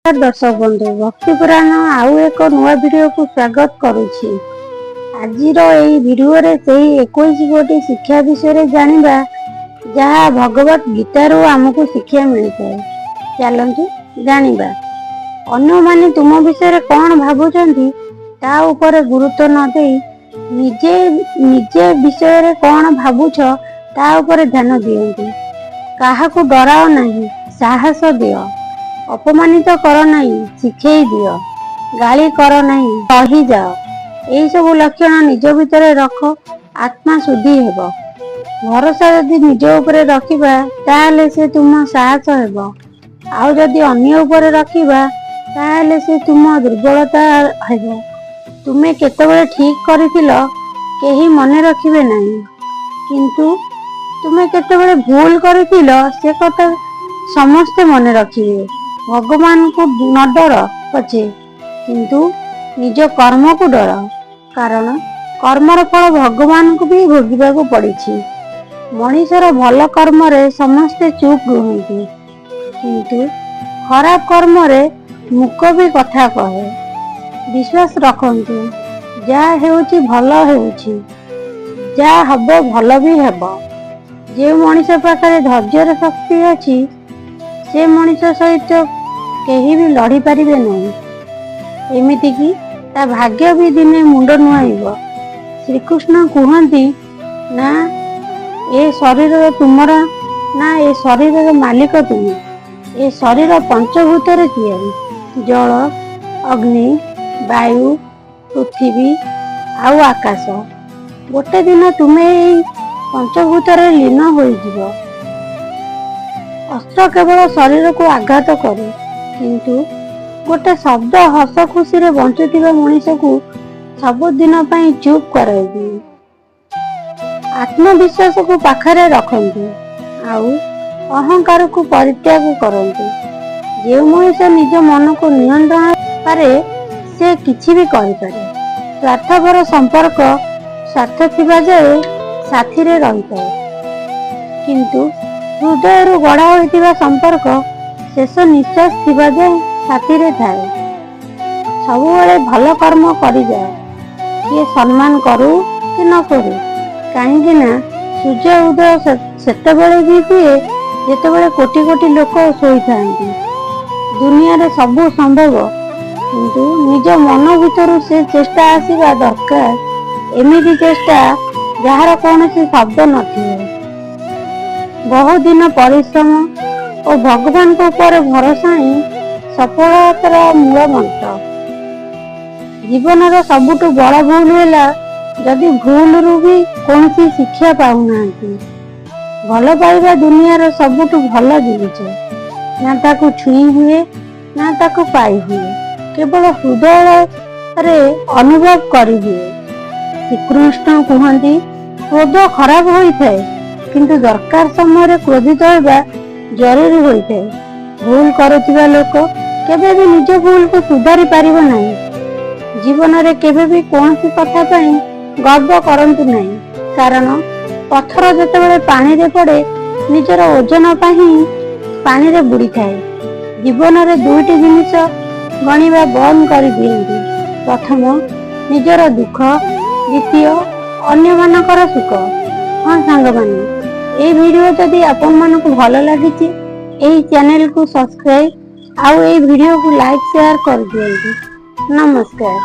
दर्शक बंधु भक्ति पुराण आउ एक नुआ वीडियो को स्वागत करुछि। आजिर एई वीडियो रे सेही 21 गोटी शिक्षा विषय जानिबा जहाँ भगवत गीता रो हमको शिक्षा मिलता है। चलंतु जानिबा अन्य माने तुम विषय कौन भाबुचंती ता ऊपर गुरुत्व न देई निजे निजे विषय रे कौन भाबुछ ता ऊपर ध्यान दियंती। काहाकू डराओ नहीं, साहस दियो। अपमानित कर नहीं, शिखई दियो। गाली कर नहीं, कही जाओ। यही सब लक्षण निज भितर रख, आत्मा शुद्धि हेबो। भरोसा यदि निज उपरे रखिबा ताहले से तुम साहस हेबो। आउ जदि अन्य उपरे रखिबा ताहले से तुम दुर्बलता हेबो। तुमे केतेबेले ठीक करिथिलो केही मने रखिबे नहीं, किंतु तुमे केतेबेले भूल करिथिलो से कथा समस्ते मने रखिबे। भगवान को न डर पछे, किंतु निज कर्म को डर, कारण कर्मर फल भगवान को भी भोगिबा को पड़िछि। मनीषर भल कर्म रे समस्ते चुप रुहंती, किंतु खराब कर्म रे मुख भी कथा कहे। विश्वास रखंतु, जा हेउछि भल हेउछि, जा हबो भल भी हेबो। जे मनीष पाखरे धैर्यर शक्ति अछि से मनीष सहित केही भी लड़ी पारिबे नहीं। एमिति कि ता भाग्य भी दिने मुंड नुआइब। श्री कृष्ण कहती ना ए शरीर तुमरा, ना ए शरीर मालिक तुम। ए शरीर पंचभूत रे तैयारी, जल, अग्नि, वायु, पृथ्वी आउ आकाश। गोटे दिन तुमे ए पंचभूत रे लीन होइजिबो। अस्त्र केवल शरीर को आघात करे, किंतु गोटे शब्द हस खुशी रे बंचुथिबा मनीष को सबुदिन पई चुप कराई दिए। आत्मविश्वास को पाखरे रखंतु, आउ अहंकार को परित्याग करंतु। जे मनीष निज मन को नियंत्रण पारे से किछि भी करि पारे। स्वार्थपर संपर्क स्वार्थ थिबा जाए साथी रे रहिଥାଏ, किंतु हृदय गढ़ा होइतिबा संपर्क शेष निश्वास थिबा जाए साथी रे थाए। सबुबेले भल कर्म करि जाए, किए सम्मान करू कि न करू, काहेकि ना सूर्य उदय सेतेबेले भी हुए जेतेबेले कोटी कोटी लोक शोइथांती। दुनिया रे सबु संभव, किंतु निज मन भितर से चेष्टा आसीबा दरकार। एमिति चेष्टा जहार कौनसी शब्द नथिबो। बहु दिन परिश्रम और भगवान को ऊपर भरोसा ही सफलतार मूल मंत्र। जीवन सबुठु बड़ भूल है जदि भूल रु भी कौनसी शिक्षा पाऊना। भल पाइबा दुनिया सबुठु भल जिनिस, ना ताकू छुई हुए ना ताकू पाई हुए, केवल हृदय रे अनुभव करी हुए। श्रीकृष्ण कहती क्रोध खराब होता है, किंतु दरकार समय क्रोधित होगा जरूरी होता है। भूल करुवा लोक केबे भी निज भूल को सुधारी पारिबो नहीं। जीवन रे केबे भी कौन सी कथा पाई गर्व करंतु नहीं, कारण पत्थर जेतेबेले पानी रे पड़े निजर ओजन पाही पानी रे बुड़ी थाए। जीवन रे दुईटी जिनिस गणिबा बंद कर दियंती। प्रथम निजर दुख, द्वितीय अन्य मानकर सुख। हाँ सांग माने, ए वीडियो जदि आपन मन को भल लागिछि एही चैनल को सब्सक्राइब आउ ए वीडियो को लाइक शेयर कर दियंती। नमस्कार।